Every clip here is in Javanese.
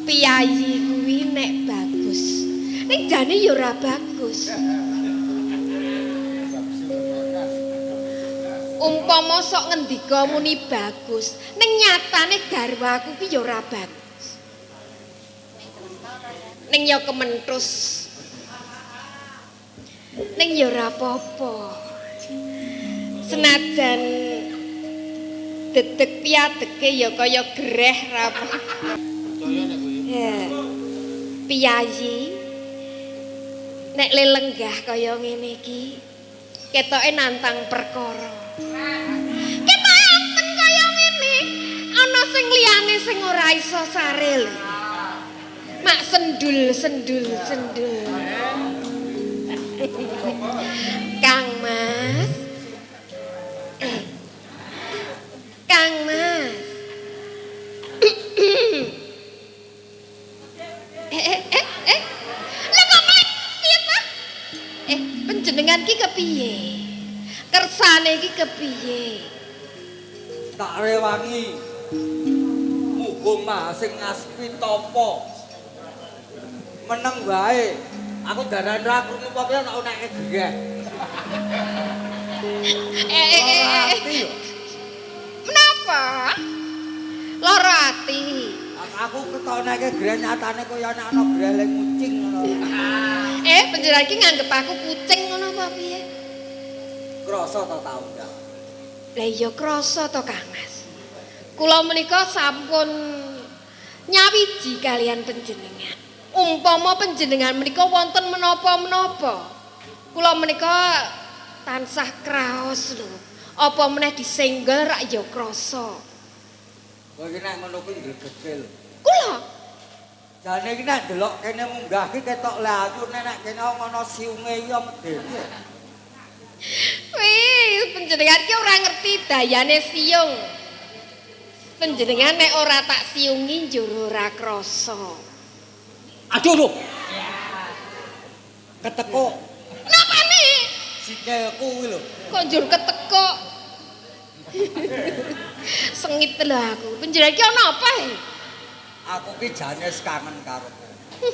Piyayi kuwi nek bagus. Nek jane ya ora bagus. Umpama sok ngendika muni bagus, ning nyatane garwaku ki ya ora bagus. Ning ya kementhus. Ning ya ora apa-apa. Senajan dedeg piadeke ya kaya greh ra apa. Piyayi nek lelenggah kaya ngene iki ketoke nantang perkara. Ketoke anteng kaya ngene ana sing liyane sing ora iso sare lho. Mak sendul. Kang Mas. Kang Mas. Panjenengan ki kepiye? Kersane iki kepiye? Tak rewangi. Muga sing ngaspi tapa. Meneng wae. Aku daran ra krungu apa tak onekke greh. Menapa? Lara ati. Aku ketoneke greh nyatane kaya ana greleng kucing ngono. Panjenengan iki nganggep aku kucing ngono apa piye? Krasa ta tau ndak? Lah iya krasa to Kang Mas. Kula menika sampun nyawiji kalian panjenengan. Umpama panjenengan menika wonten menapa-menapa, kula menika tansah kraos lho. Apa meneh disenggol rak ya krasa. Kowe iki nek ngono kuwi gregete lho. Kula Jane iki nek delok kene munggah iki ketok layu nek kene ana siunge ya medene. Wih, panjenengan ki ora ngerti dayane siung. Panjenengan nek ora tak siungi njur ora krasa. Aduh lho. Keteko. Napane? Sikilku kuwi lho. Kok njur keteko? Sengit lho aku. Panjenengan ki ana apa? Aku ki jane kangen karo kowe.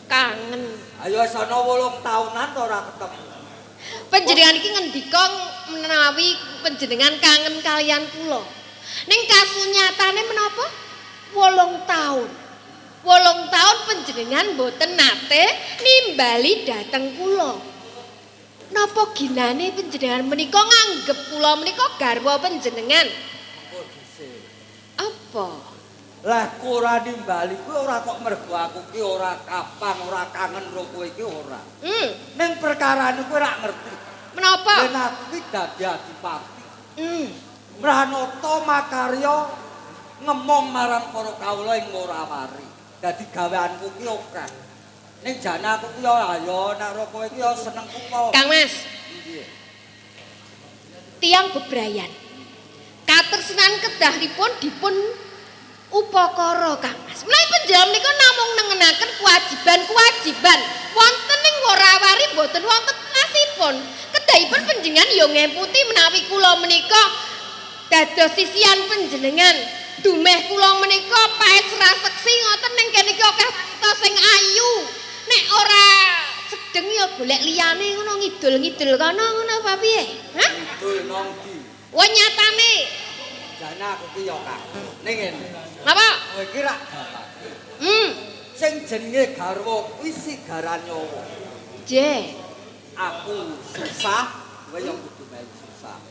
Kangen. Ayo wis ana 8 taunan to ora ketemu. Panjenengan iki ngendika menawi panjenengan kangen kalian kula. Ning kasunyatane menapa? 8 taun. 8 taun panjenengan mboten nate nimbali dhateng kula. Napa ginane panjenengan menika nganggep kula menika garwa panjenengan? Kok dhisik. Apa? Lah ora nimbali kuwi ora kok mergo aku ki ora kapang, ora kangen karo kowe iki ora. Ning perkarane kowe ora ngerti. Menapa? Ben aku ki dadi adipati. Mranata makarya ngemong marang para kawula ing Morawari. Dadi gaweanku ki akeh. Ning jane aku ki ya ayo nek karo kowe iki ya seneng kupal. Kang Mas. Nggih. Tiang bebrayan. Katresnan kedahipun dipun upakara Kang Mas. Menawi panjenengan menika namung nengenaken kewajiban-kewajiban wonten ing Morawari mboten wonten nasipun. Kedahipun panjenengan ya ngemputi menawi kula menika dados sisian panjenengan. Dumeh kula menika paes raseksi ngoten ning kene iki akeh sing ayu. Nek ora sedeng ya golek liyane ngono ngidul-ngidul kono ngono apa piye? Hah? Ngidul nang ndi? Wah nyatane. Jane aku ki ya kangen. Ning ngene. Napa? Kowe iki rak bapak. Sing jenenge garwa kuwi sigaran nyawa. Je. Aku susah, kowe ya kudu melu susah.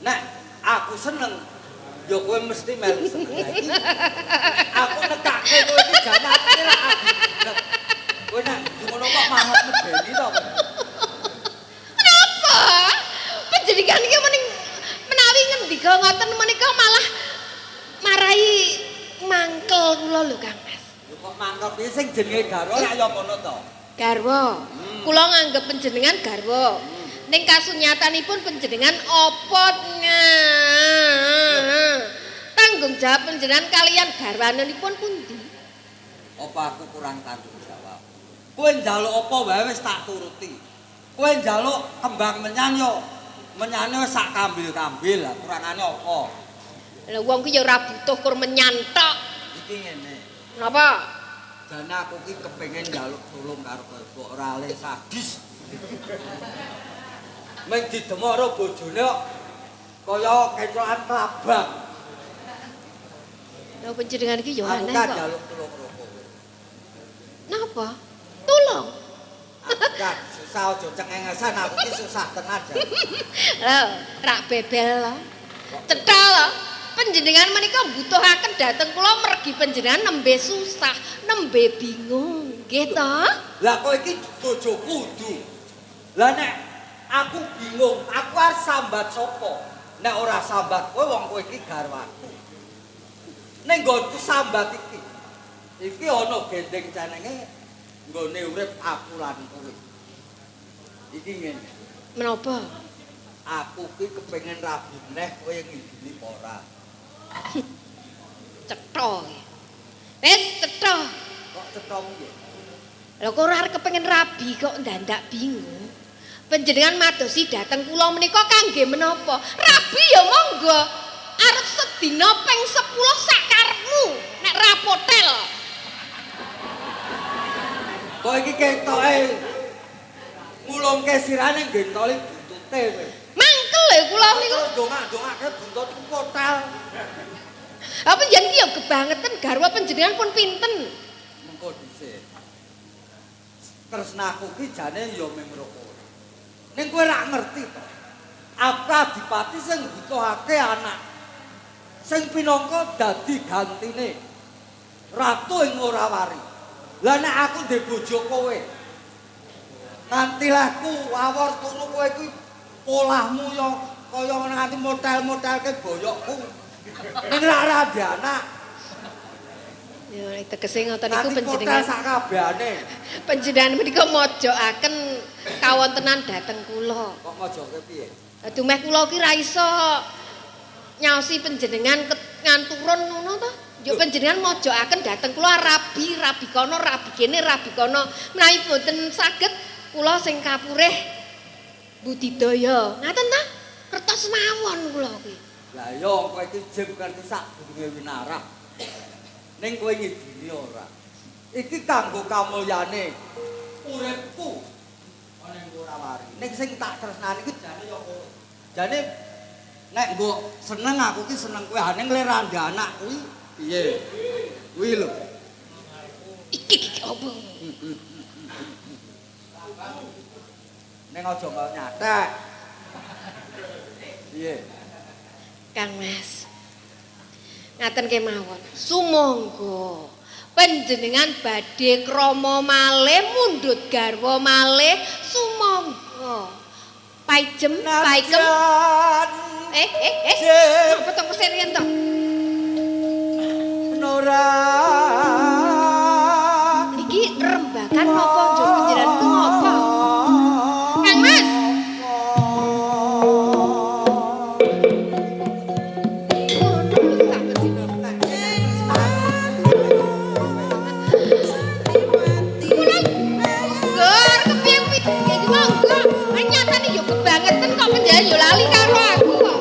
Nek aku seneng, ya kowe mesti melu seneng lagi. Aku nekake kowe iki jane aku ora aku. Kowe nek manut medeni to. Kenapa? Panjenengan iki menawi ngendika ngoten menika malah marai mangkel kula lho Kang Mas. Lho kok mangkel piye sing jenenge garwa lak ya ngono to. Garwa. Kula nganggep panjenengan garwa. Ning kasunyatanipun panjenengan apa tanggung jawab panjenengan kalian garwanipun pundi? Apa aku kurang tanggung jawab? Kowe njaluk apa wae wis tak turuti. Kowe njaluk kembang menyan yo menyane wis sak kambil-kambil lah kurangane apa? Lah wong ki ya ora butuh kur menyantok. Iki ngene. Napa? Jane aku ki kepengin njaluk tulung karo kowe ora le sadis. Meng didemok karo bojone kok kaya kecokan rabang. Lha panjenengan iki yo aneh Aku kan kok. njaluk tulung karo kowe. Napa? Tulung. Aku kan susah aja cengengesan aku ki susah tenan jan. Lho, rak bebel lho. Cetha lho. Panjenengan menika mbutuhaken dhateng kula mergi panjenengan nembe susah, nembe bingung, nggih to? Lah kowe iki bojo kudu. Lah nek aku bingung, aku arep sambat sapa? Nek ora sambat kowe wong kowe iki garwaku. Ning nggonku sambat iki. Iki ana gendeng cenenge nggone urip aku lan kowe. Iki ngene. Menapa? Aku ki kepengin rabi neh kowe ngidini ora. Cetha. Wis cetha. Kok cetha piye? Lha kok ora arep kepengin rabi kok ndandak bingung. Panjenengan madosi dhateng kula menika kangge menapa? Rabi ya monggo. Arep sedina ping 10 sakarepmu nek ra potel. Kok iki ketoke ngulungke sirane gentoli buntute kowe. Mangkel lho kula niku. Dongak-dongake buntutku potel. Apa yen ki ya kebangetan garwa panjenengan pun pinten. Mengko dhisik. Tresnaku ki jane ya memro kowe. Ning kowe ra ngerti to. Aku adipati sing butuhake anak. Sing pinangka dadi gantine ratu ing Morawari. Lah nek aku ndek bojo kowe. Nganti lahku awor turu kowe kuwi polahmu ya kaya nganti modal-modalke boyokku. Ning ra ada anak. Ya tegese ngoten niku Modal panjenengan. sak kabehane. Panjenengan menika mojokaken kawontenan dhateng kula. Kok mojoke piye? Dumeh kula ki ra iso nyaosi panjenengan nganturun ngono to. Yo panjenengan mojokaken dhateng kula rabi kono, rabi kene, rabi kono. Menawi boten saged kula sing kapurih budidaya. Ngaten ta? Kertos mawon kula kuwi. Lah yo kowe iki jeng ngerti sak durunge winarah. Ning kowe ngidini ora. Iki kanggo kamulyane uripku ana ing Morawari. Ning sing tak tresnani iki jane yo kowe. Jane nek mbok seneng aku ki seneng kowe, ning lera anak kuwi piye? Kuwi lho. Iki opo? Ning aja kok nyatek. Piye? Kang Mas. Ngaten kemawon. Sumangga panjenengan badhe krama malih mundhut garwa malih sumangga. Paijem, paikem. Apa to keserian to? Nora. Iki rembakan napa njuk panjenengan ku ngopo? Kang Mas. Gor kepiye-piye iki monggo. Nyatane yo kebangetan kok panjenengan yo lali karo aku kok.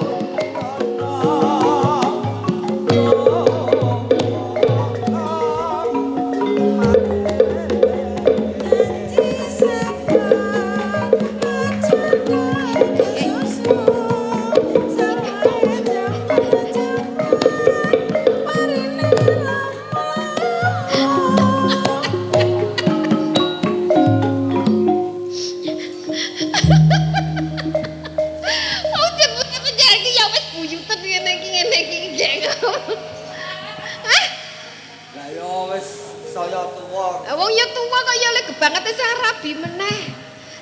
ora rabi meneh.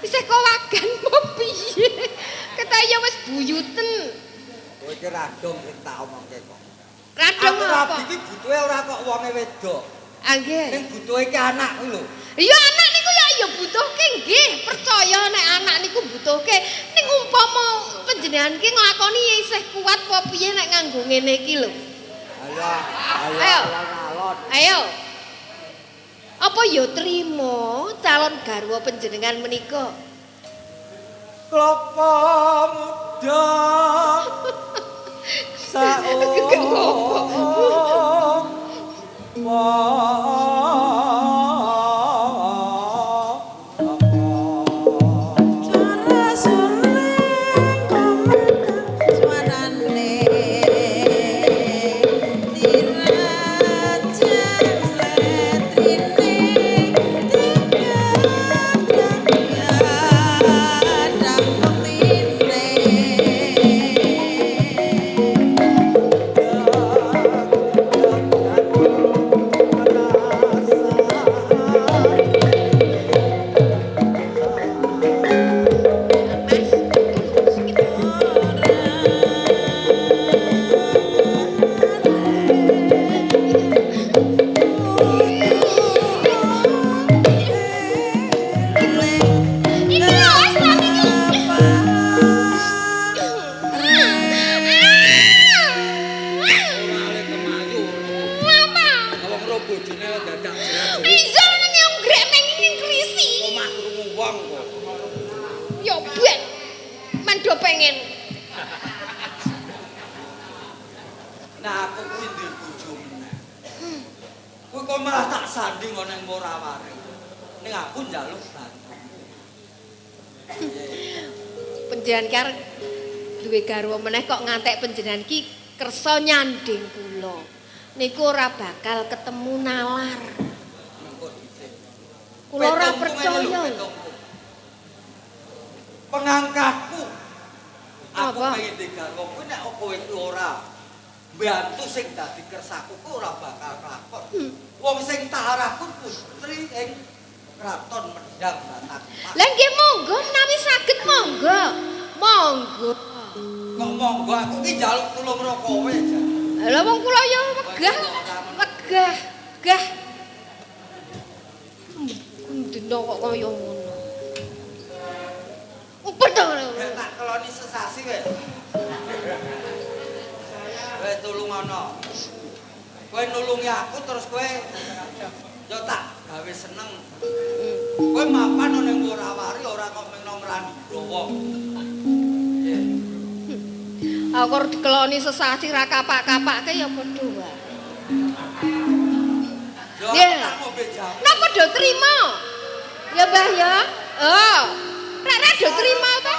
Isih kowagan apa piye? Ketaya wis buyuten. Kowe iki radong sing tak omongke kok. Radong Aku apa? rabi iki butuhe ora kok wonge wedok. Ah nggih. Ning butuhe iki anak kuwi lho. Iya anak niku ya butuhke nggih. Percaya nek anak niku butuhke. Ning umpama panjenengan ki nglakoni isih kuat apa piye nek nganggo ngene iki lho. Ayo. Alon. Ayo. Apa ya trimo calon garwa panjenengan menika? Klapa muda Nah aku kuwi ndek bojo meneh. Kuwi kok malah tak sanding ana ning Morawari. Ning aku njaluk bantu. Panjenengan kar duwe garwa meneh kok ngantek panjenengan ki kersa nyanding kula. Niku ora bakal ketemu nalar. Kula ora percaya. Pengangkatku. Aku Apa? pengen ndek garwa kuwi nek kowe iki ora bantu sing dadi kersaku ku ora bakal kelakon. Wong sing tak arahku putri ing kraton Mendhang Batak. Lah nggih monggo menawi saged monggo. Monggo. Kok monggo aku ki njaluk tulung karo kowe. Lah wong kula ya wegah. Wegah. Dina kok kaya ngono. Umpet to. Tak keloni sesasi kowe. Kowe tulung ana. Kowe nulungi aku terus kowe yo tak gawe seneng. Kowe mapan ana ning Morawari ora kok mung nomrani wong. Aku ora dikeloni sesasi ra kapak-kapake ya padha wae. Yo tak ngombe jamu. Napa do trima? Ya Mbah ya. Oh. Ra do trima apa?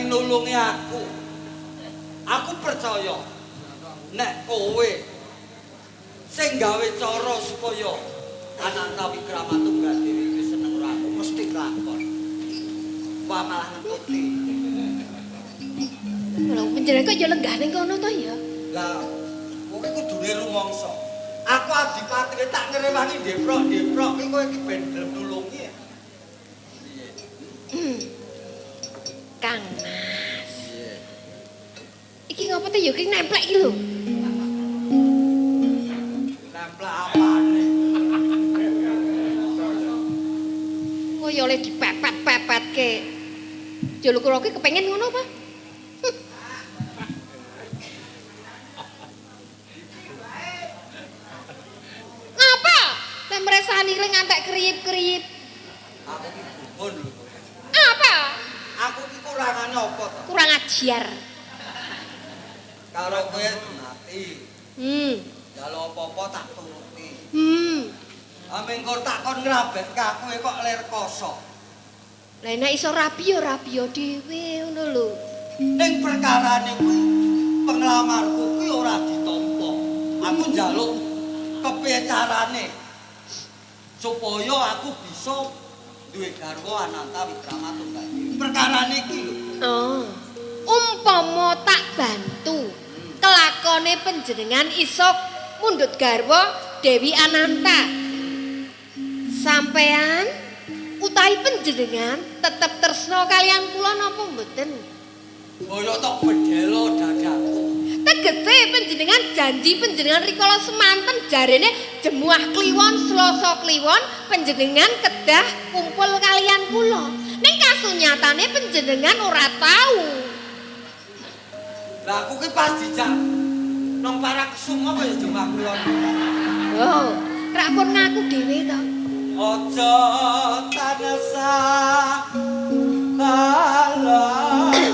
Nulungi aku. Aku percaya nek kowe sing gawe cara supaya Ananta Wikramantunggal Dewi iki seneng karo aku mesti lakon. Wah malah ngetuti. Lha panjenengan kok ya lenggah ning kono to ya? Lah kowe kudune rumangsa. Aku adipati tak ngrewangi deprok-deprok iki kowe iki ben gelem nulungi. Kang Mas. Iki ngapa to ya iki nemplek iki lho. Nemplek apane? Kaya oleh dipepet-pepetke. Jaluk kula ki kepengin ngono apa? Ngapa? Nek mresani ling ngantek kriyip-kriyip. Aku ki gumun lho. Apa? Aku ki kurangane apa to? Kurang ajar. Karo kowe mati. Jalo apa-apa tak turuti. Amengko takon ngrabekke aku kok lir kosok. Lah nek iso rabi ya dhewe ngono lho. Ning perkarane kuwi penglamarku kuwi ora ditampa. Aku njaluk kepiye carane supaya aku bisa duwe garwa Ananta Wickramatunggal. Perkarane iki lho. Oh. Umpama tak bantu kelakone panjenengan iso mundhut garwa Dewi Ananta. Sampean utahi panjenengan tetep tresna kalian kula napa mboten? Kaya tok bedhelo dadaku. Tegese panjenengan janji panjenengan rikala semanten jarene Jemuah Kliwon Selasa Kliwon panjenengan kedah kumpul kalian kula. Ning kasunyatane panjenengan ora tahu. Lah aku ki pas dijak nang Parakusuma kaya Jemuah Kliwon. Oh, rak pun ngaku dhewe to. Aja tansah kalah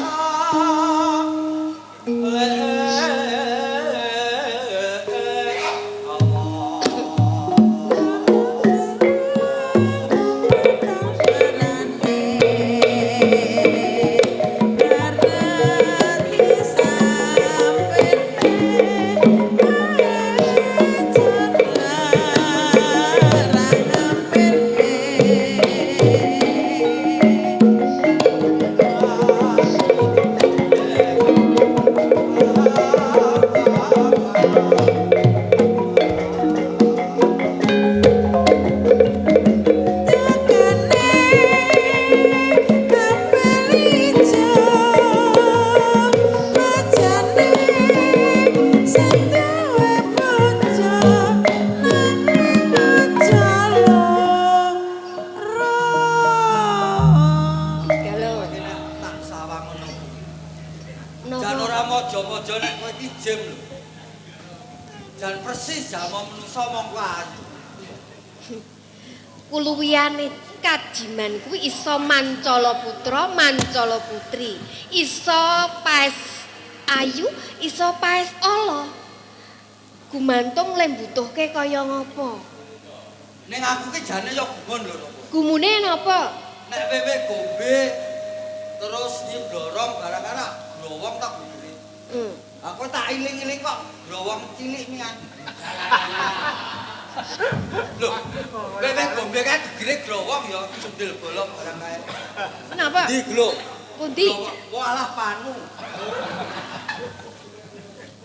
mojo-mojo nek kowe iki jem lho. Jan persis jamo menungso mongko ayu. Kuluwiyane kajiman kuwi iso mancala putra, mancala putri. Iso paes ayu, iso paes ala. Gumantung le mbutuhke kaya ngapa. Ning aku ki jane ya gumun lho. Gumune napa? Nek wewe gombe terus nyiblorong gara-gara glowong tak gumune. Aku tak iling-iling kok glowong cilik mian. Lho, wewe gombe kae gegere glowong ya sundil bolong barang kae. Kenapa? Ndi glo? Pundi? Walah panu.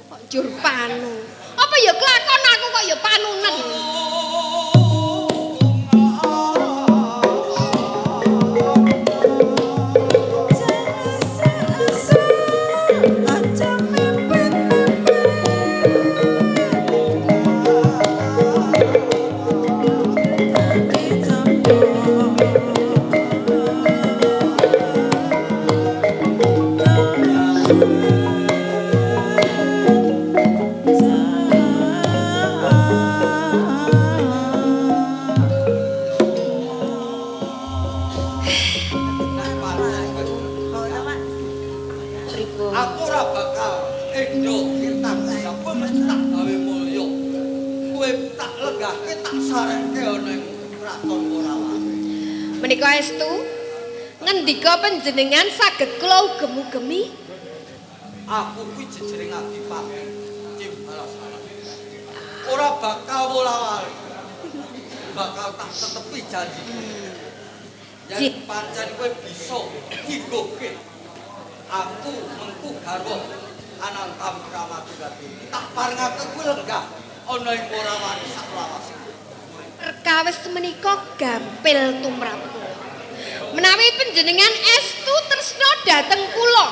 Kok jur panu. Apa ya kelakon aku kok ya panunen. Aku ora bakal endo kirtan sapa mesti tak gawe mulya. Kowe tak lenggahke tak sarengke ana ing kraton Korawati. Menika estu ngendika panjenengan saged kula ugem-ugemi. Aku kuwi jejering adipati. Cim balas-balas. Ora bakal wola-wali. Bakal tak tetepi janji. Yen pancen kowe bisa digoke. Aku mengku garwa Ananta Wickramatunggal tak parengake kuwi lenggah ana ing Korawati sak lawase. Perkawis menika gampil tumrap kula. Menawi panjenengan estu tresna dhateng kula.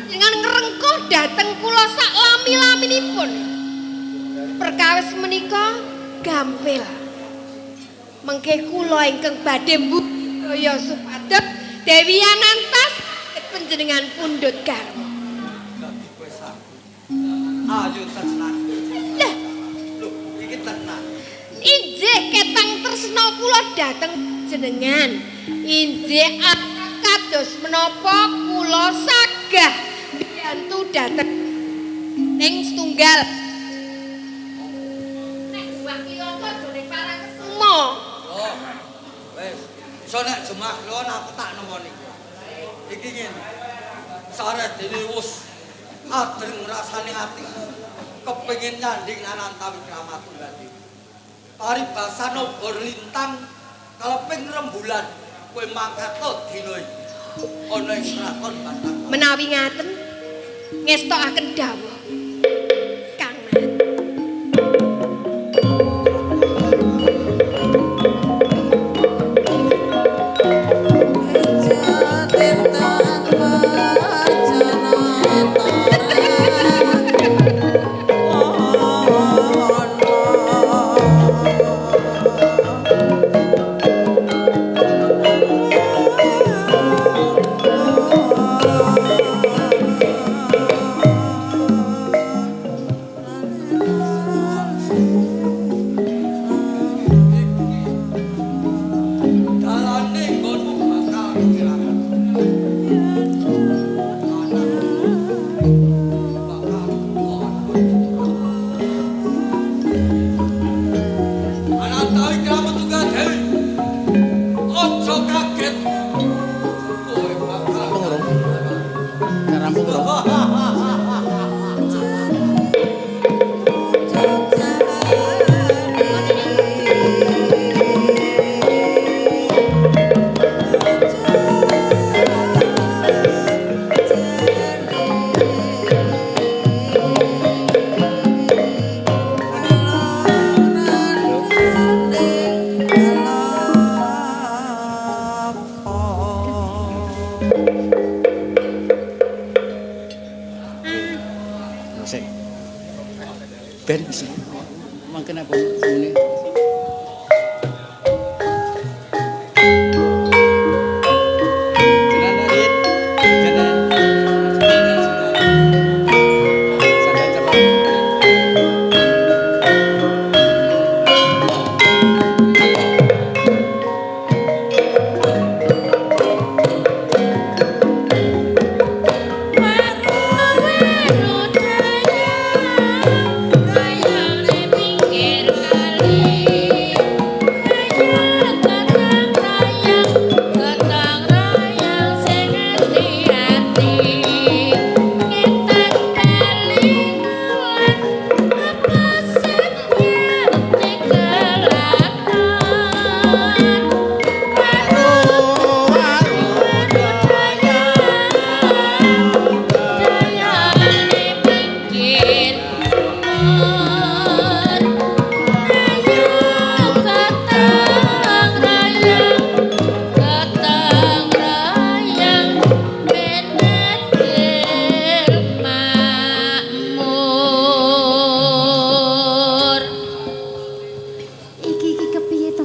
Dengan ngrengkuh dhateng kula sak lami-laminipun. Perkawis menika gampil. Mengke kula ingkang badhe mbudaya supados Dewi Anantas panjenengan pundhut garwa. Dadi kowe sakit. Ayo tenan. Lah, lho iki tenan. injih ketang tresna kula dhateng jenengan. Injih kados menapa kula sagah mbiyantu dhateng ning setunggal. Nek diwaki apa jane parang kesuma. Oh. Wes, iso nek jemaah klon aku tak nemoni. Iki ngene. Sare dene wis adreng rasane atiku kepengin nyanding Anantawi Kramatunggal. Paribasan obor lintang kaleping rembulan kowe mangkat to dina iki. Ana ing kraton Batang. Menawi ngaten ngestokaken dawuh. Kang Dalane nggonmu bakal kehilangan. Anantawi Kramatunggal Dewi. Ojo kaget. Kowe bakal Rampung rong. Sik. Ben sik. Mangken apa ngene. Jalan Adit. Jalan. Sampai cepat.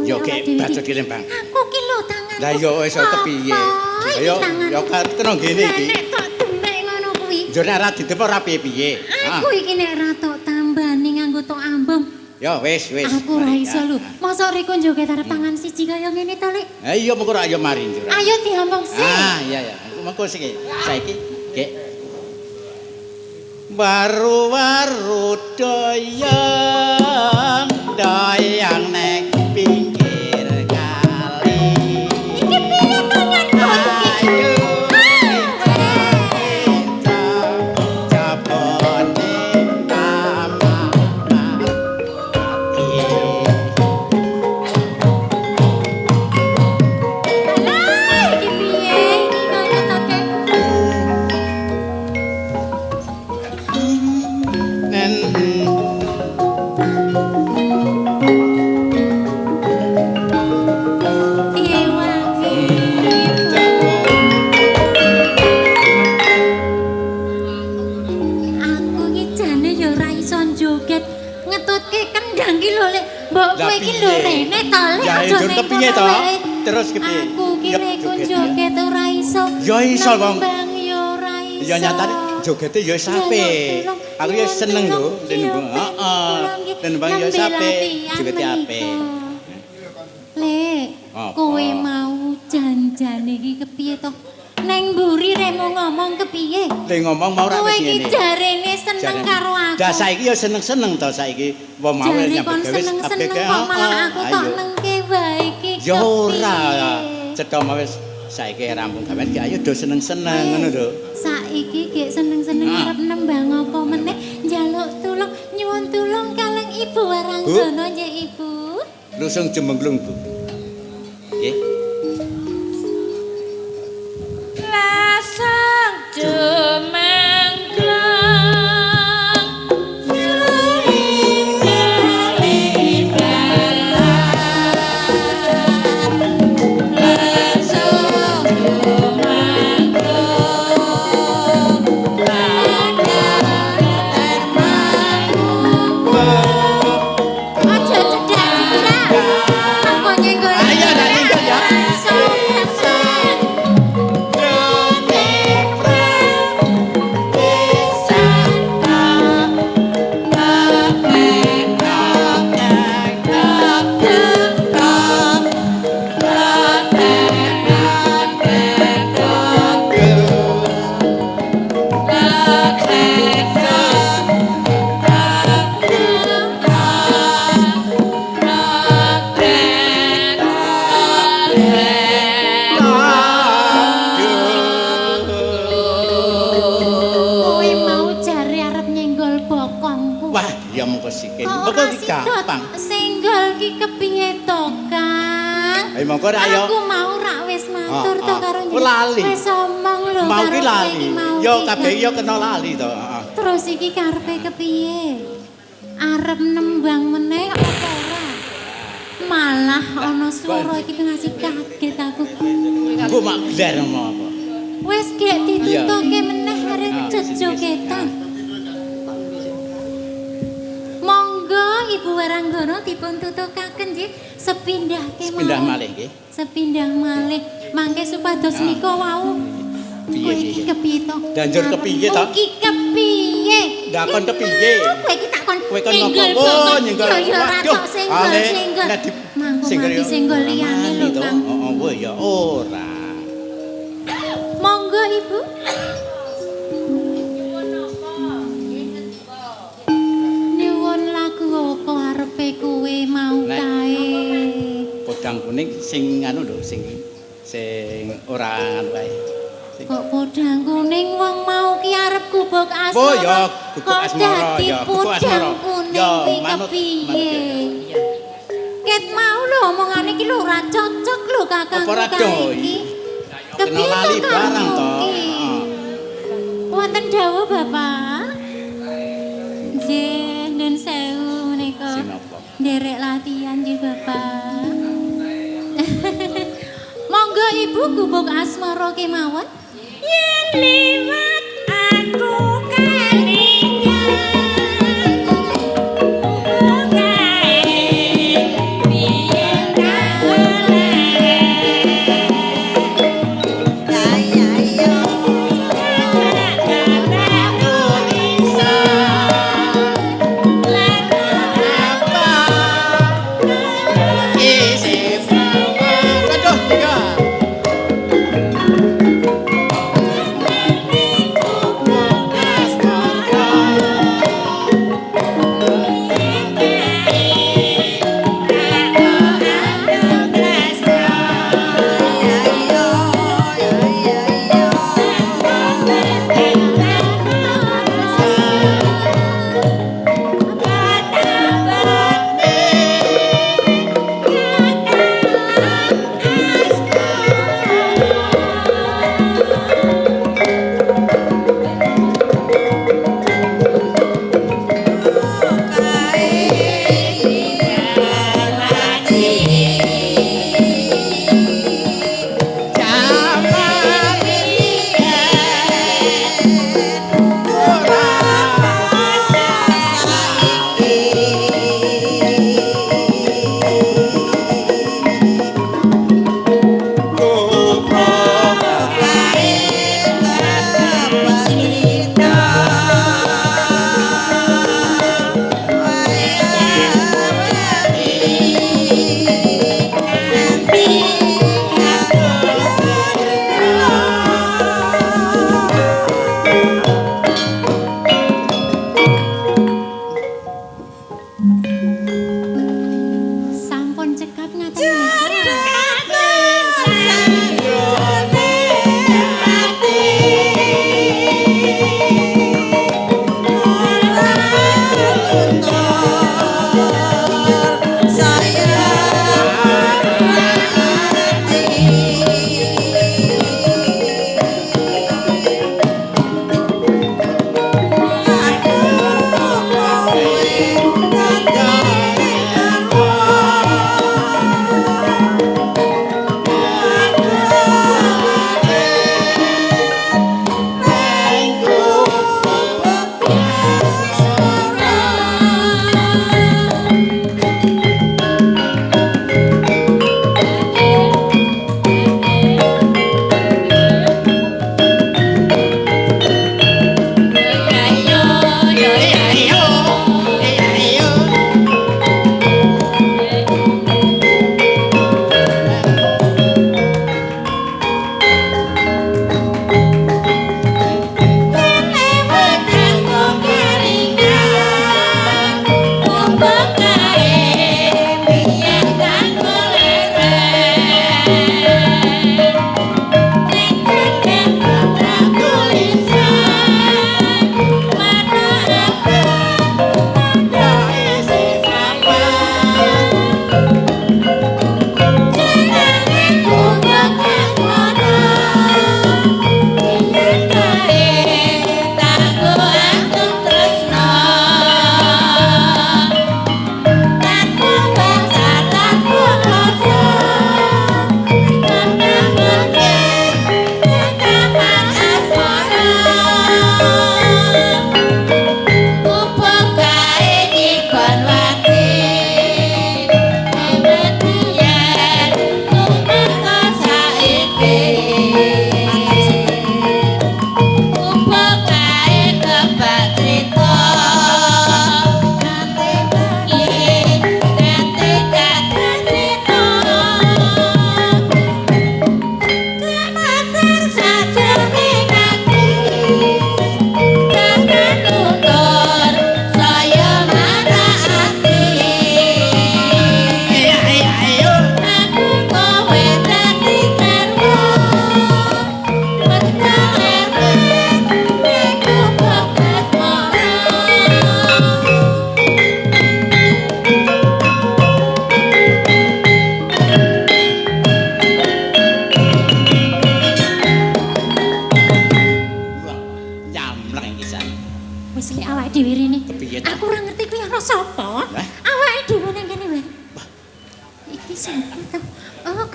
Yo ke bacot ki Lembang. Aku ki lho tangan. Lah yo iso kepiye? Ayo yo kena ngene iki. Nek tok tumbek ngono kuwi. Yo nek ra didepok ra piye-piye. Aku iki nek ra tok tambani nganggo tok ambem. Yo wis. Aku ora iso lho. Mosok riko njoget arep tangan siji kaya ngene to, Lek? Ha iya mengko ra yo mari njur. Ayo diombong sik. Ah iya. Mengko sik. Saiki Gek. Waru-waru doyong nek pinggir kali. Iki piye to nyanyi iki? Ayo japone Lah, iki piye? Iki kaya to, Kek? nen kepiye to? Terus kepiye? Aku kira kon joget ora iso. Ya iso, Bang. Nembang ya ora iso. Ya nyatane jogete ya sape. Aku ya seneng lho, nembang. Heeh. Nembang ya sape, jogete apik. Lek, kowe mau janjane iki kepiye to? Neng mburi rek mau ngomong kepiye? Lek ngomong mau ra Kowe wis iki ngene. jarene seneng karo aku. Dah saiki ya seneng-seneng to saiki. Wong mau Jare nyambut kon gawe seneng-seneng apik. kok malah aku tok nengke wae iki. Ya ora. Cetha mau wis saiki rampung gawean ki ayo do seneng-seneng ngono lho. Saiki gek seneng-seneng arep nembang apa meneh njaluk tulung nyuwun tulung kaleng Ibu Waranggono nggih Ibu. Lusung jemenglung, Bu. Nggih. Lasang jemenggleng Aja cedak-cedak. Aku nyenggol. Ayo, nak nyenggol ya. Kowe mau jare arep nyenggol bokongku. Wah, ya mengko sikil. Kok Mengko ora iki sidot? gampang. Senggol ki kepiye to, Kang? Ayo mengko ra yo. Aku mau rak wis matur to karo Oh, lali. Wis omong lho Mau karo ki lali. iki mau Yo ki, kabeh Kang. yo kena lali to. Heeh. Terus iki karepe kepiye? Arep nembang meneh apa ora? Malah ana swara iki ngasih kaget aku. Ku mak gler mau apa? Wis gek ditutuke meneh arek jogetan. Monggo Ibu Waranggono dipun tutukaken nggih sepindhake Pindah malih nggih. Sepindah malih mangke supados nika wau. Piye Kowe iki piye? kepiye to? Banjur kepiye to? Iki kepiye? Dakon kepiye? Kowe iki takon. Kowe kon senggol ngopo? bokong. Nyenggol. Ya ora Waduh, tok senggol ale, senggol. nek di Mangko senggol mati yo senggol liyane lho, to. Kang. Heeh, wah ya ora. Monggo Ibu. Nyuwun lagu apa arepe kowe mau Nek- kae? Podang kuning sing anu lho, sing ora anu wae. Sing Kok podang kuning wong mau ki arep gubuk asmara. Oh, ya, gubuk Kok asmara, dadi ya, gubuk podang asmara. kuning Ya, kuwi manut, kepiye? Ket mau lho omongane iki lho ora cocok lho Kakang Apa ora kae doi? iki. Kena Kepiye to, lali Kang, barang to. iki? Heeh. Wonten dawuh Bapak? Nggih, nun sewu menika. Sinapa? Nderek latihan nggih Bapak. Monggo Ibu gubuk asmara kemawon. Yen liwat aku kaliyan Aduh, tiga.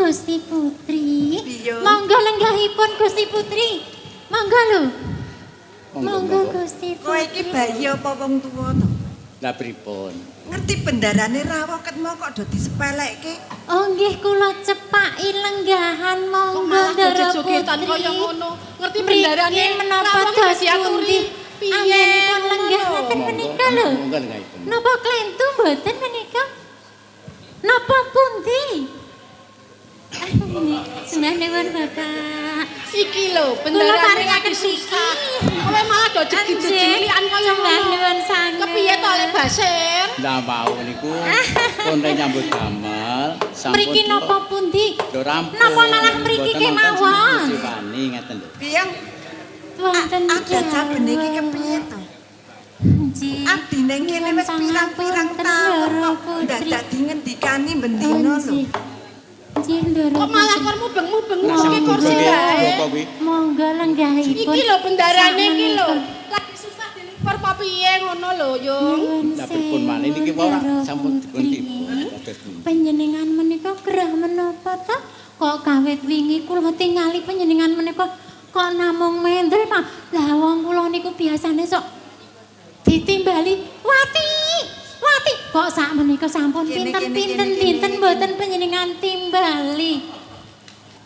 Gusti Putri. Iya. Monggo lenggahipun Gusti Putri. Monggo lho. Monggo Gusti Kowe iki Putri. bayi apa wong tuwa to? Lah pripun? Ngerti bendarane rawuh ketmu kok do disepelekke. Oh nggih kula cepaki lenggahan Kok monggo malah Ndara joget-jogetan Putri. kaya ngono. Ngerti Mriki bendarane menapa rawuh dos wis diaturi. pundi? Piye Anggenipun lenggah ngono? ngoten menika lho. Monggo lenggahipun. Napa klentu mboten menika? Napa pundi? Senah nuwun Bapak. Iki lho Kula bendarane paringaken lagi susah. mriki. Kowe malah do jegit-jegilian kaya Senah ngono. nuwun sanget. Kepiye to Le Basir? Lah mau niku pun nyambut damel sampun. Mriki napa pundi? Do rampung. Napa malah mriki kemawon? Wani ngeten lho. Biyang Wonten ada jabene iki kepiye to? Nggih. Abdine kene wis pirang-pirang taun kok dadak dingendikani bendina lho. Nggih Ndara. Kok malah kon mubeng-mubeng Nah, ngisi sampun kursi nggih. wae. Napa kuwi? Monggo lenggahipun. Iki lho bendarane iki lho. Sakmenipun. Lagi susah dilipur apa piye ngono lho, Yung. Nuwun Lah pripun malih niki ora sewu, sampun Ndara dipun tipu. Putri. Dados pundi? Panjenengan menika gerah menapa ta? Kok kawit wingi kula tingali panjenengan menika kok namung mendel Pak. Lah wong kula niku biasane sok ditimbali Wati. Wati kok sak menika sampun Kene, pinten-pinten kene, dinten kene. mboten panjenengan timbali.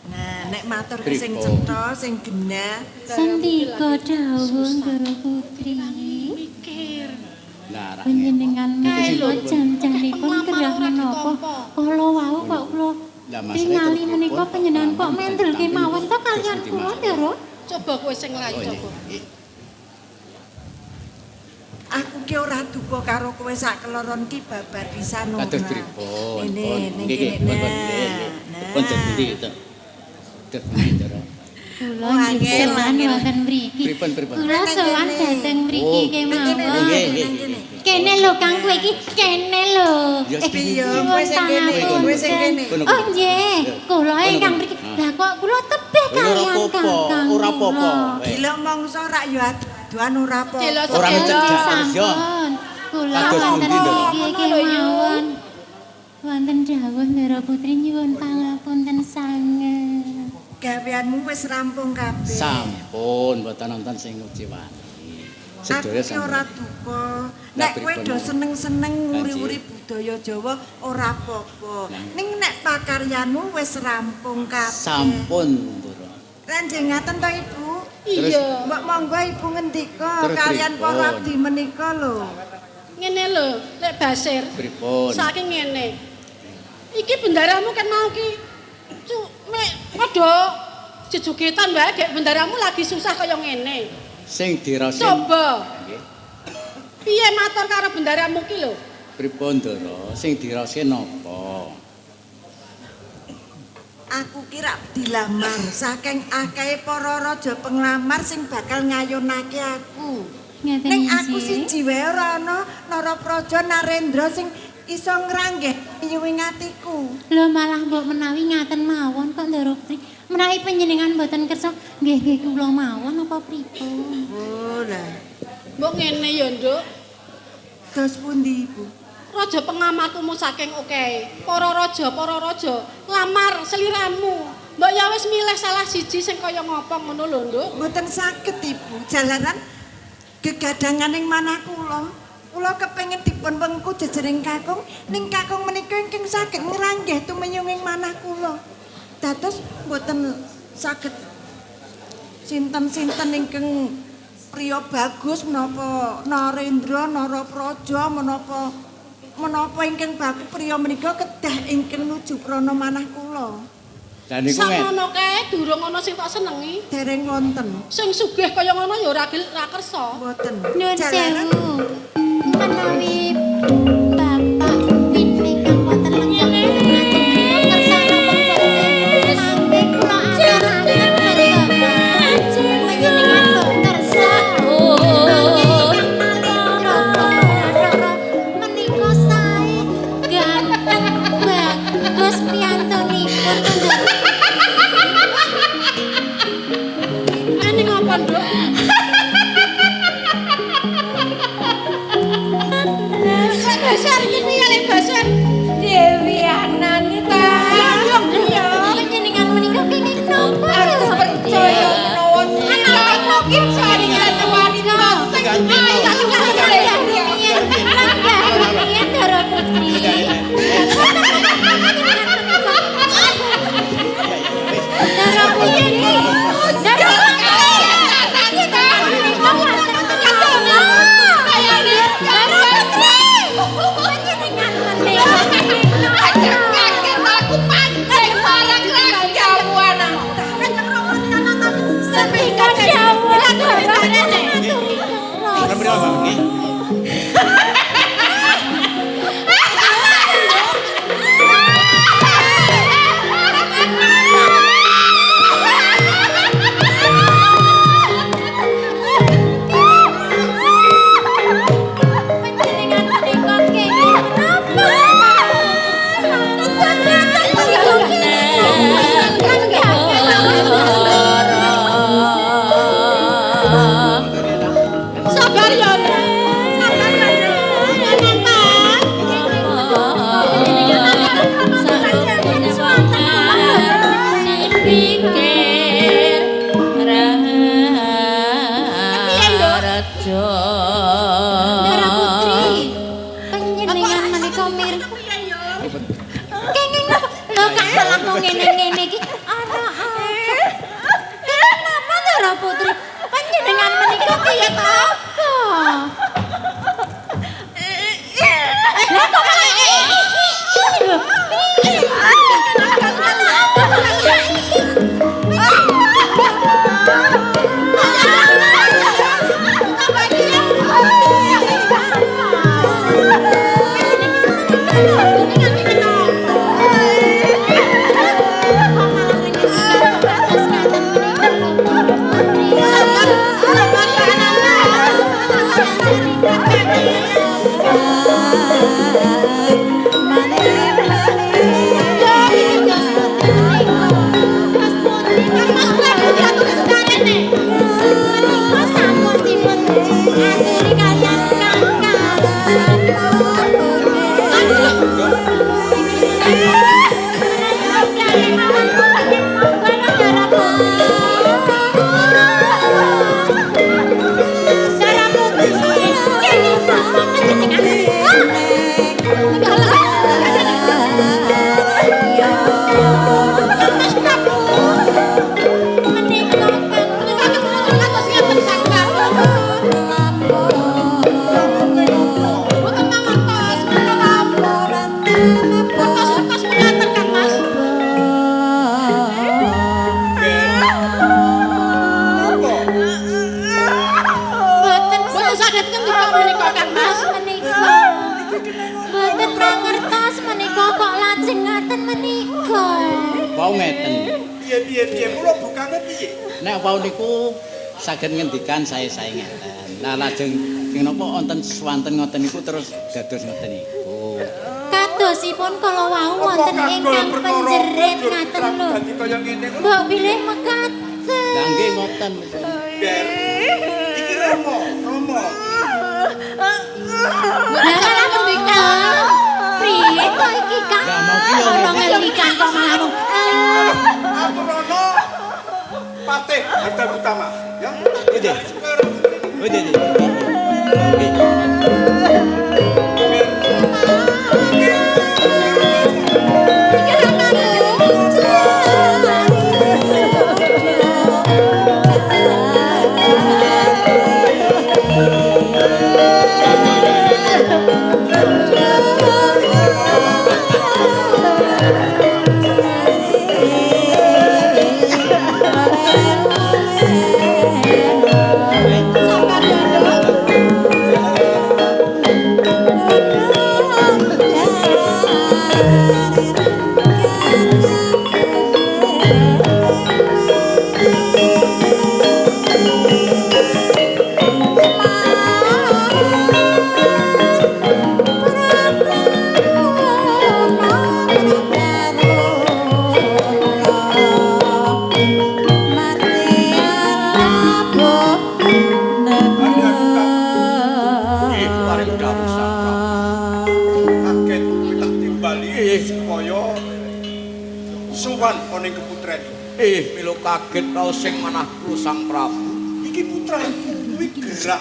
Nah, nek matur Pripun? sing cetha, sing genah, Sendika dawuh Ndara Putri. Mikir. Lah ra. Panjenengan menika Niki jan-janipun gerah menapa kala wau kok kula Lah masalah tingali itu menika pripun? panjenengan kok mendel Tampil kemawon to kalian terus kula dimana? Ndara. Coba kowe sing layu Oh, coba. nggih. aku ki ora duka karo kowe sak keloron ki babar pisan ora. Kados pripun? Nene, ning Nggih, nggih, kene. pun pun pundi to. Dek pundi to. Kula Oh, nggih angel, sowan angel. wonten mriki. Pripun pripun? Kula sowan Kene. dhateng mriki Oh, kemawon. Nggih, nggih, nggih. Kene lho Kang kowe iki kene lho. Ya Piye, Nyuwun kowe sing kene, pangapunten. kowe sing kene. Kono, Oh kono. nggih, kula ingkang mriki. Lah kok kula tebih Ora kalian apa-apa, Kakang. ora apa-apa. Gila mongso rak yo aduan ora apa. Gila Ora sepeda. mencegah. terus, yo. Sampun. Kula Kados wonten pundi, Ndara? mriki kemawon. Wonten dawuh Ndara Putri nyuwun pangapunten sanget. Gaweanmu wis rampung kabeh. Sampun mboten nonton sing uji wani. Aku Sedaya ki ora sampun. duka. Lah, Nek kowe pripun, do Mas? seneng-seneng Lah, nguri-uri budaya Jawa ora apa-apa. Lah. Ning nek pakaryanmu wis rampung kabeh. Sampun, Ndara. Ranjing ngaten to Ibu? Iya. Mbok monggo Ibu ngendika Terus kalian pripun? para abdi menika lho. Ngene lho, Lek Basir. Pripun? Saking ngene. Iki bendaramu kan mau ki mek padha jejogetan wae dek bendaramu lagi susah kaya ngene. Sing dirasen. Coba. Nggih. Piye matur karo bendaramu ki lho? Pripun, Ndara? Sing dirasen napa? Aku kira dilamar saking akehe para raja penglamar sing bakal ngayunake aku. Ngeten Ning aku nggih. siji wae ora ana Narapraja Narendra sing iso ngranggeh nyuwing atiku. Lho malah mbok menawi ngaten mawon kok Ndara Putri. Menawi panjenengan mboten kersa nggih kula mawon apa pripun? Oh lah. Mbok ngene ya, Nduk. Dos pundi Ibu? Raja pengamatmu saking oke. Para raja, lamar seliramu. Mbok ya wis milih salah siji sing kaya ngopo ngono lho, Nduk. Mboten saged Ibu. Jalaran gegadanganing manah kula. Kula kepengin dipun wengku jejering kakung, ning kakung menika ingkang saged ngranggeh tumeyunging manah kula. Dados mboten saged sinten-sinten ingkang priya bagus menapa Narendra, Narapraja menapa ingkang bagus priya menika kedah ingkang nuju prana manah kula. Lah niku ngene. Samono kae durung ana sing tak senengi. Dereng wonten. Sing sugih kaya ngono ya ora kersa. Mboten. Nuwun Jalaran sewu. Menawi Bapak Winli kang wonten lenggah ngaten menika kersa napa mboten? Mangke kula aturaken Bapak. Panjenengan kok kersa. Menika sae ganteng bagus piyantunipun Ini ngapa, Nduk? wau ngeten. Piye kula bukane piye? Nek wau niku saged ngendikan sae-sae ngeten. Lah lajeng ing napa wonten swanten ngoten niku terus dados ngoten niku. Kadosipun kala wau wonten ingkang penjerit ngaten lho. Dadi kaya ngene kok. Mbok bilih mekat. Lah nggih ngoten. Der. Iki Romo. Lah kala ngendika. Priye kok iki Kang? Lah mau ki yo Ora ngendikan kok malah ngomong. Aku Rono. Patih Harta Utama, ya. Nggih. Nggih. Milo kaget kau sing manahku Sang Prabu. Iki putraku kuwi gerak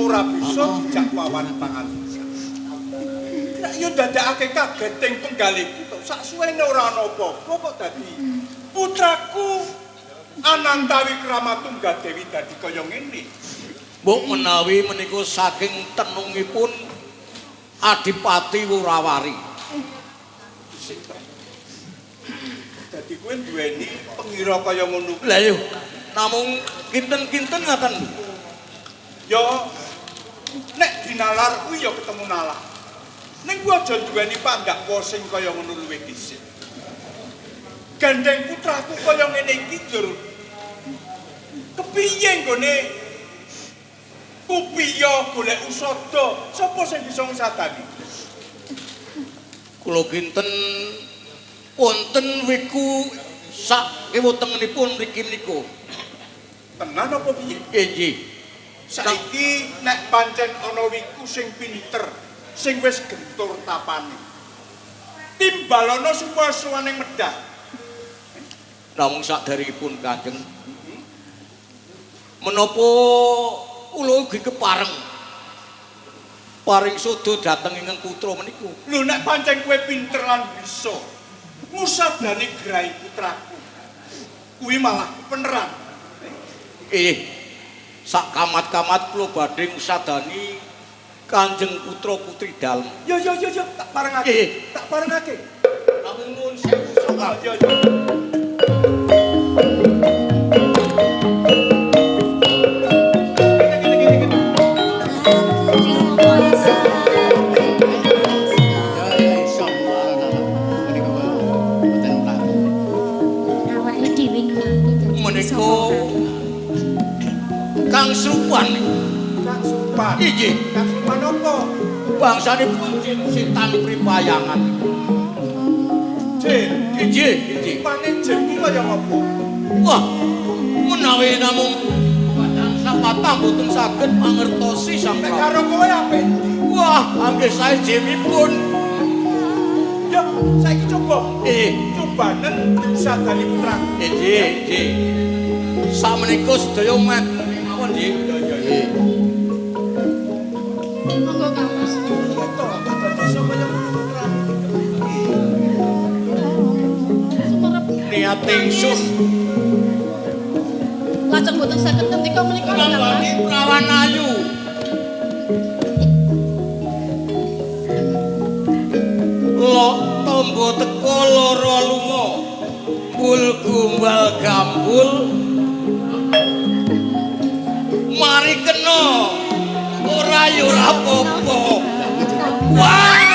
ora bisa dijak wawan pangalisa. Nek yo dadakake kageting penggaliku tok sak suwene ora ana apa-apa kok dadi putraku Anantawi Kramatunggal Dewi dadi kaya ngene. Mbok menawi menika saking tenungipun Adipati Wurawari. Dadi kowe duweni pengira kaya ngono. Lah yo, namung kinten-kinten ngaten. Yo nek dinalar kuwi yo ketemu nalar. Ning kuwi aja duweni pandakwa sing kaya ngono luwih dhisik. Gandeng putraku kaya ngene iki, Jur. Kepiye nggone kupiya golek usada? Sapa sing bisa ngadani? Kula kinten wonten wiku sak ewotengenipun mriki menika. Tenan apa piye? Nggih. Saiki nek pancen ana wiku sing pinter, sing wis gentur tapane. Timbalana suwa-suwane medhak. Namung saderengipun Kanjeng. Menapa kula ugi kepareng paring sodo dhateng ingkang putra menika. Lho nek pancen kowe pinter lan bisa musadani grai putraku. Kuwi malah peneran. Sak kamat-kamat kula badhe ngusadani Kanjeng putra putri dalem. Yo tak parengake. Tak parengake. Namung nuwun sewu sawal. Yo. Kang Supan. Kang Supan. Iki. Kang Supan apa? Bangsane Jin Sintan Pripayangan. Jin. Iki. Supane Jin ku kaya apa? Wah, menawi namung padang sapata mboten saged mangertosi Sang Nek Prabu. karo kowe apik. Wah, anggih sae jemipun. Yo, saiki coba. Cobanen sadani putraku. Nggih. Sameneika sedaya mat mawon nggih. Yo. Monggo Kang Mas. Kita apa bisa kaya ngono putraku. Sumerep. Niate ingsun Lajeng boten saged ngendika menika Kang Mas. ngrawani prawan ayu. Lo tombo teko loro lunga. Bul gumbal gambul. Mari kena ora yo ora apa-apa. Wah!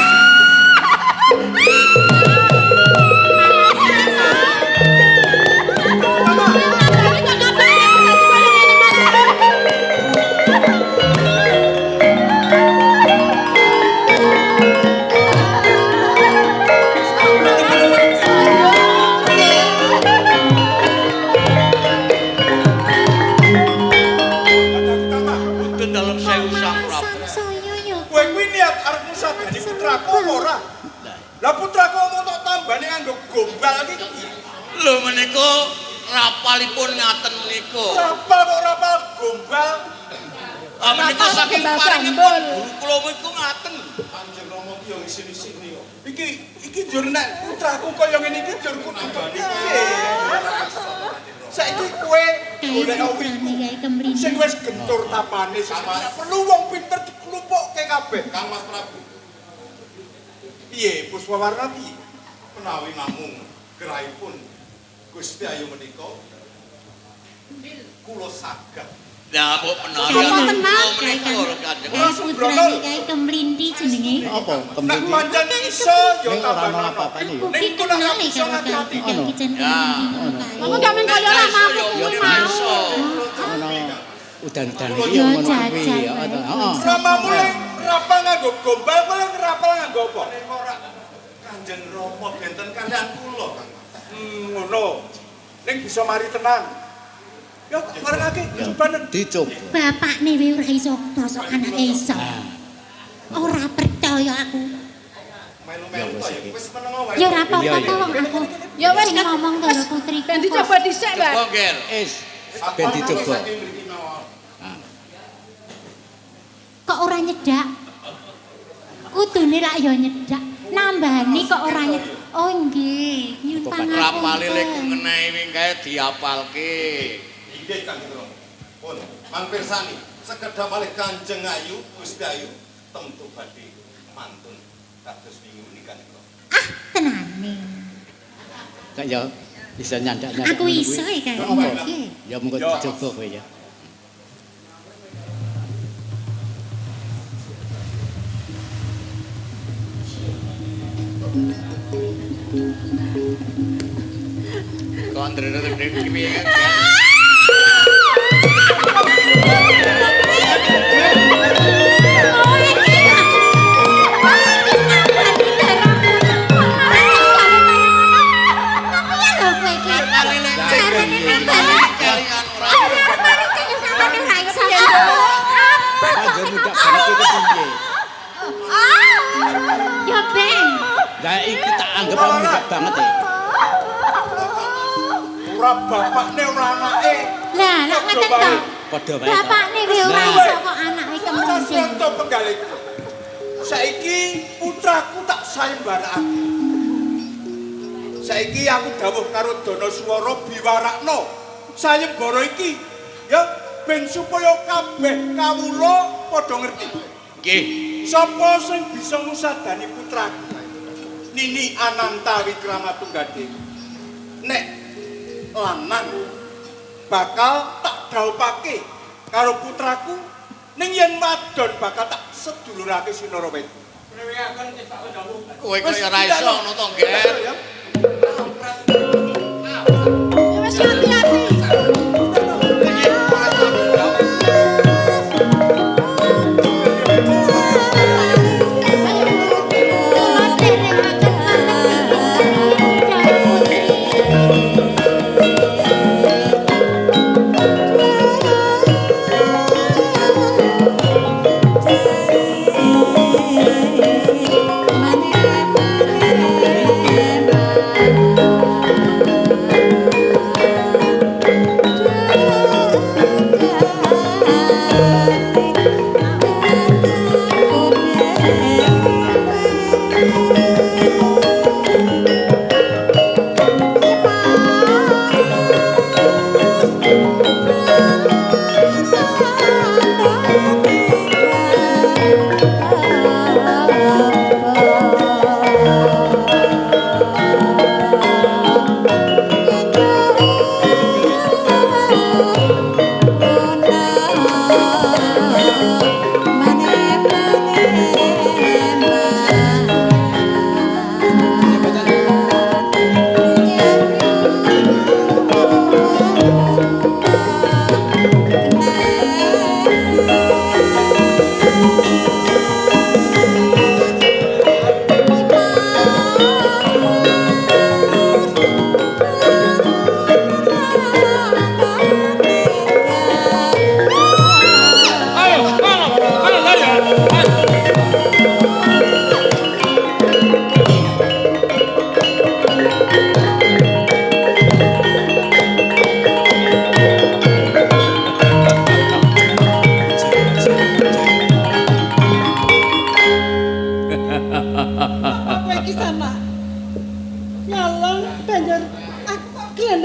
ora. Lah putraku omong tok tambane nganggo gombal iki kepiye? Lho menika rapalipun ngaten menika. Rapal kok rapal gombal. Ah menika saking paringipun guru kula niku ngaten. Kanjeng Rama ki yo isin-isin yo. Iki njur nek putraku kaya ngene iki njur kudu piye? Saiki kowe golek owiku. Sing wis gentur tapane sama perlu wong pinter diklumpukke kabeh Kang Mas Prabu. Piye Puspawarna piye? Menawi namung gerahipun Gusti Ayu menika kula saged. Lah kok menawi Sama kula tenang, menika lho Kanjeng. putrane kae kemlinti jenenge. Apa? Nek Kemudian pancen iso yo ning ora tambah ana apa-apane yo. Ning kula kenal gak iso ngati-ati. Ono. Mama gamen kaya ora mampu kuwi mau. Ono udan-udan iki Yo yo ngono kuwi jajan, ya. Mas. Heeh. Ramamu yang rapal nganggo gombal, kowe yang rapal nganggo apa? Ora Kanjeng Rama benten kalian kula, Kang. Ngono. Ning bisa mari tenang. Ya kok marengake jebanen. Dicoba. Bapakne wae ora iso basa anake iso. Ora percaya aku. Melu-melu to ya wis meneng wae. Ya ora apa-apa wong aku. Ya wis Sing ngomong karo putriku. ben dicoba dhisik, Mbak. Coba Ger. Ben dicoba. Kok ora nyedak? Kudune rak ya nyedak. Nambani kok ora nyedak. Oh nggih, nyun pangapunten. Rapale lek ngenehi wingkae diapalke. Inggih Kanjeng Rama. Pun mampir sani sekedhap malih Kanjeng Ayu, Gusti Ayu tentu badhe mantun kados wingi menika Kanjeng Rama. Ah, tenane. Kak ya bisa nyandak-nyandak. Aku iso ya kae. Apa? Nggih. Ya mengko dicoba kowe ya. Kok ndredeg-ndredeg piye kan? Kanjeng mudak banget iki piye? Ya Ben. Lah iki tak anggap mudak banget ya. Ora bapakne ora anake. Lah, nek ngeten to. Padha wae. Bapakne wae ora iso kok anake kemlinti. Conto penggalih. Saiki putraku tak sayembarakake. Saiki aku dawuh karo Danaswara biwarakna sayembara iki ya ben supaya kabeh kawula padha ngerti. Nggih. Sapa sing bisa ngusadani putraku? Nini Ananta Wikramatunggadhe. Nek lanang bakal tak dhawuhake karo putraku ning yen wadon bakal tak sedulurake Sinarawet. Kowe kok ya ora iso ngono to, Ger. Ya wis hati-hati. Maneh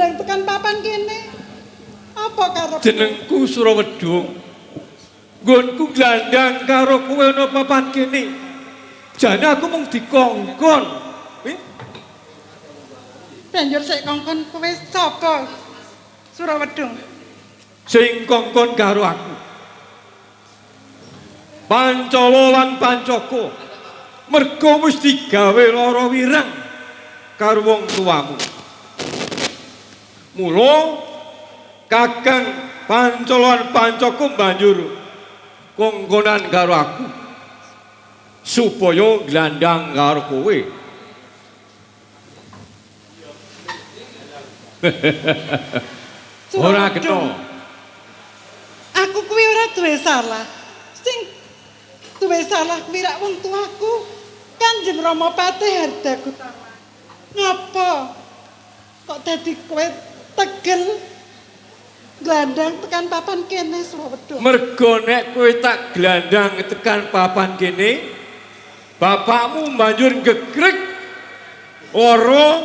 glandang tekan papan kene. Apa karep? Jenengku Surawedung. Nggonku glandang karo kowe ana papan kene. Jane aku mung dikongkon. Banjur sik kongkon kowe sapa? Surawedung. Sing kongkon karo aku. Pancala lan Pancaka. Merga wis digawe lara wirang karo wong tuamu. Mula Kakang Pancala lan Pancaka banjur kongkonan karo aku supaya glandang karo kowe. Ora kena. Aku kuwi ora duwe salah. Sing duwe salah kuwi rak wong tuaku. Kanjeng Rama Patih Hardakutama. Ngapa kok dadi kowe tegel glandang tekan papan kene Surawedung? Mergo nek kowe tak glandang tekan papan kene, bapakmu banjur gegrek lara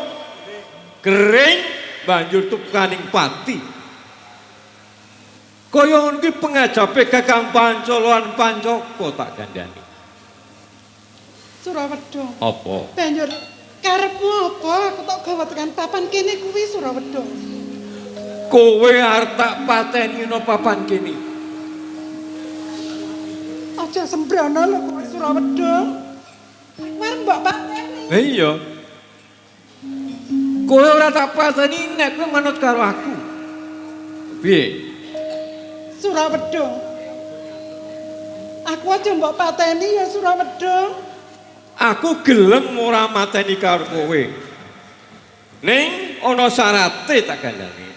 kering banjur tukaning pati. Kaya ngono kuwi pengajabe Kakang Pancala lan Pancaka tak gandani. Surawedung. Apa? Banjur karepmu apa? Aku tak gawa tekan papan kene kuwi Surawedung. Kowe arep tak pateni ana papan kene. Aja sembrono lho kowe Surawedung. War mbok pateni. Iya. Kowe ora tak pateni nek kowe manut karo aku. Piye? Surawedung. Aku aja mbok pateni ya Surawedung. Aku gelem ora mateni karo kowe. Ning ana syarate tak gandani.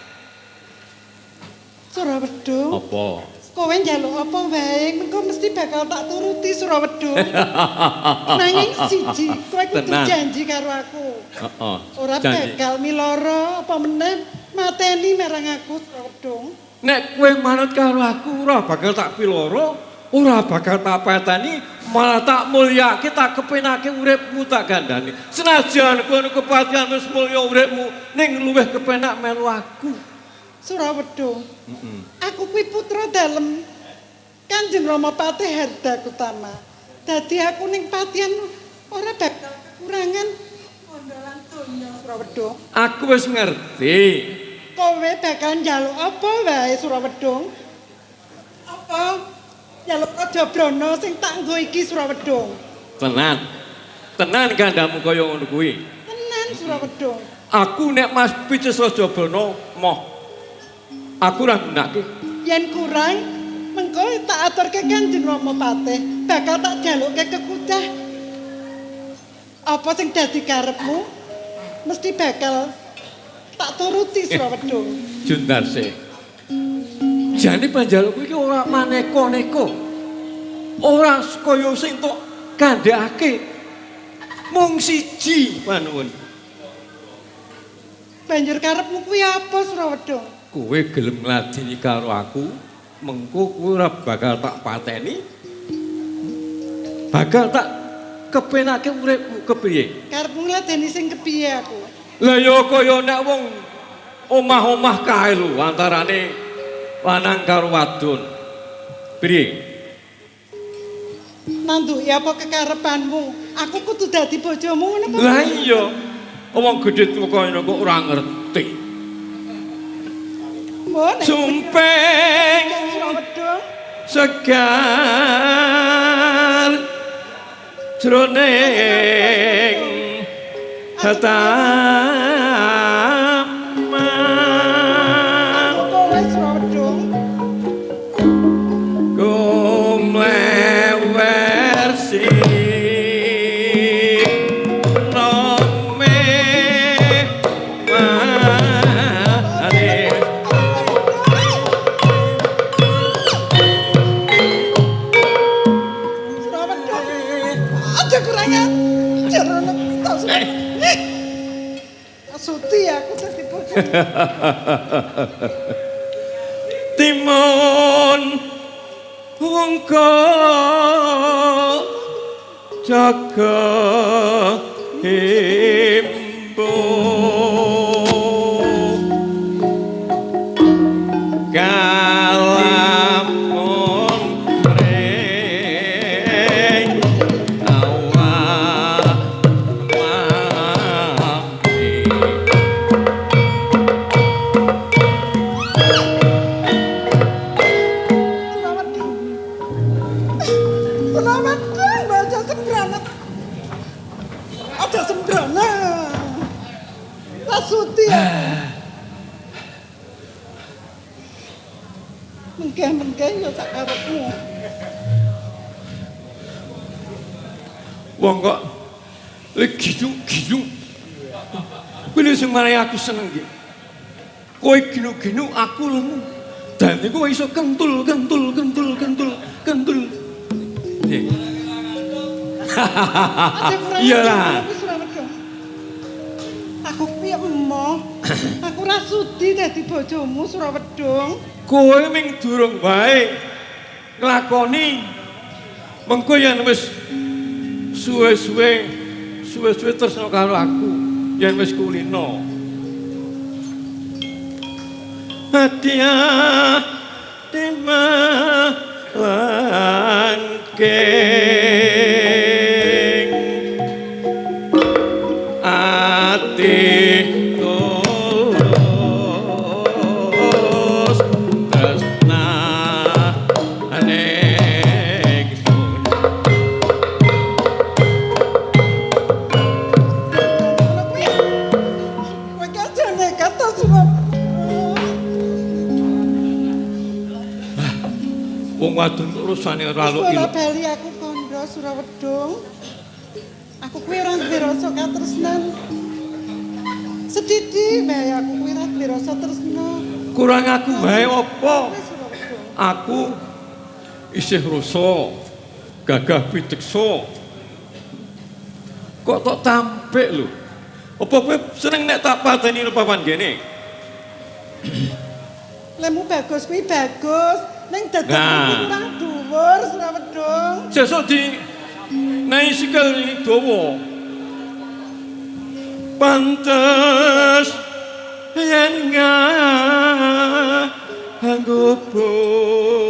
Surawedung. Apa? Kowe njaluk apa wae mengko mesti bakal tak turuti Surawedung. Nanging siji, kowe kudu Tenang. janji karo aku. Heeh. Ora bakal miloro apa meneh mateni marang aku Surawedung. Nek kowe manut karo aku ora bakal tak piloro, ora bakal tak pateni, malah tak mulyake, tak kepenake uripmu tak gandani. Senajan kowe kepatihan wis mulya uripmu, ning luwih kepenak melu aku. Surawedung. Aku kuwi putra dalem Kanjeng Rama Patih Hardakutama. Dadi aku ning patian ora bakal kekurangan kondolan donya Surawedung. Aku wis ngerti. Kowe bakal njaluk apa wae Surawedung? Apa? Njaluk Raja Brana sing tak nggo iki Surawedung. Tenan. Tenan kandamu kaya ngono kuwi. Tenan Surawedung. Aku nek Mas Picis Rajabana moh. Aku ora gunake. Yen kurang mengko tak aturke Kanjeng Rama Patih, bakal tak jalukke kekucah. Apa sing dadi karepmu mesti bakal tak turuti Surawedung. Jundarse. Jane panjalukku iki ora maneka-neka. Ora kaya sing tok kandhakake. Mung siji panuwun. Banjur karepmu kuwi apa Surawedung? Kowe gelem ngladeni karo aku, mengko kowe ora bakal tak pateni. Bakal tak kepenake uripmu kepiye? Karepmu ngladeni sing kepiye aku? Lah ya kaya nek wong omah-omah kae lho antarane lanang karo wadon. Piye? Nanduki apa kekarepanmu? Aku kudu dadi bojomu ngono apa? Lah iya. Wong gedhe kok kok ora ngerti. Sumpeng segar jroning hataman kumlewer Suti aku dadi bojomu. Timun wongko jaga himbo Menggeh-menggeh ya sak karepmu. Wong kok lek gidung-gidung. Kuwi sing marai aku seneng iki. Kowe ginu-ginu aku lemu. Dan iku iso kentul. Nggih. Iya lah. Aku kuwi emoh. Aku ora sudi dadi bojomu Surawedong. Kowe ming durung wae nglakoni. Mengko yen wis suwe-suwe tresno karo aku, yen wis kulino. Hatia lan keng ati tulus tresnane Kowe aja nekat to Surawedong. wong wadon urusane ora Ora ilok. bali aku kandha Surawedong. Aku kuwi ora duwe rasa katresnan. Sedidi bae aku kuwi ora duwe rasa tresna. Kurang aku wae apa? Surawedong. Aku isih rasa gagah piteksa. Kok tok tampik lho. Apa kowe seneng nek tak pateni papan kene? Lemu bagus kuwi bagus. Ning dadekmu Nah. kurang dhuwur Surawedong. Sesuk di nai sikil ini dawa. Pantes yen nganggo busana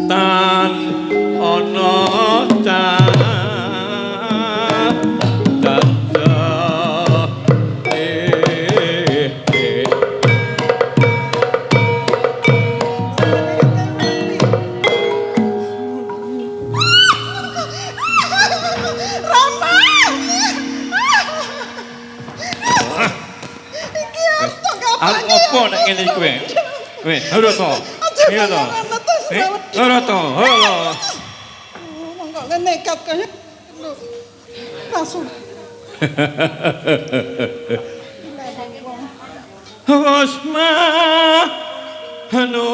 tan ana Aku apa nek ngene iki kowe? Kowe ora to. Iya to. Ora to. Ora. Monggo nekat kaya lho. Langsung. Hosma hanu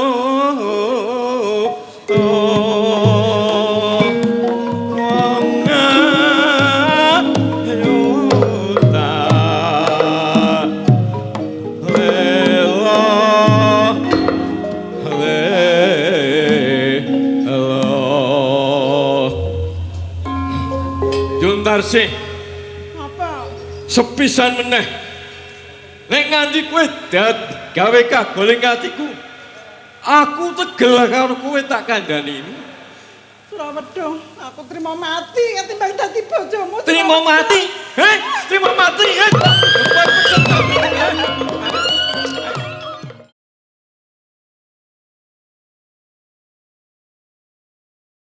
Juntarsih Apa? sepisan meneh nek nganti kowe gawe kagoling atiku aku tegel karo kowe tak kandhani Surawedong, aku terima mati ketimbang dadi bojomu. terima mati terima mati